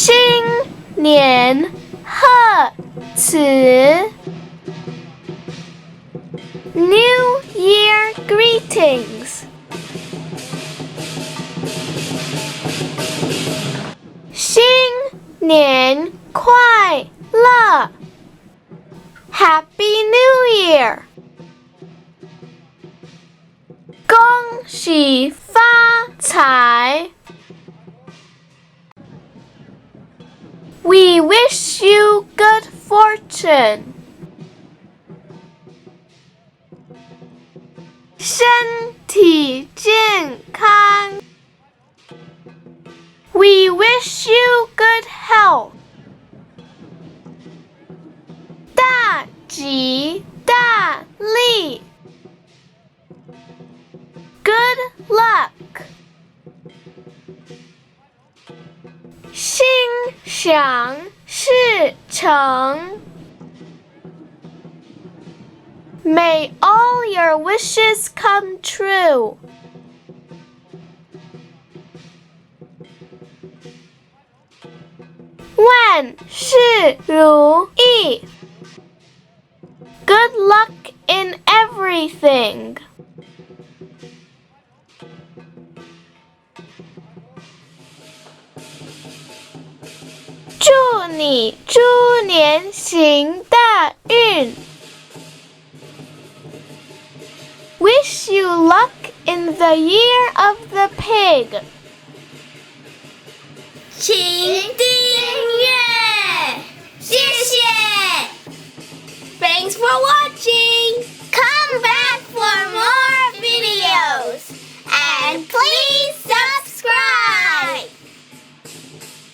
新年贺词 New Year Greetings 新年快乐 Happy New Year 恭喜发财 We wish you good fortune 身体健康 We wish you good health 大吉大利 Good luck 心想事成 May all your wishes come true 万事如意 Good luck in everything 祝你猪年行大运 Wish you luck in the year of the pig 请订阅，谢谢。Thanks for watching. Come back for more videos and please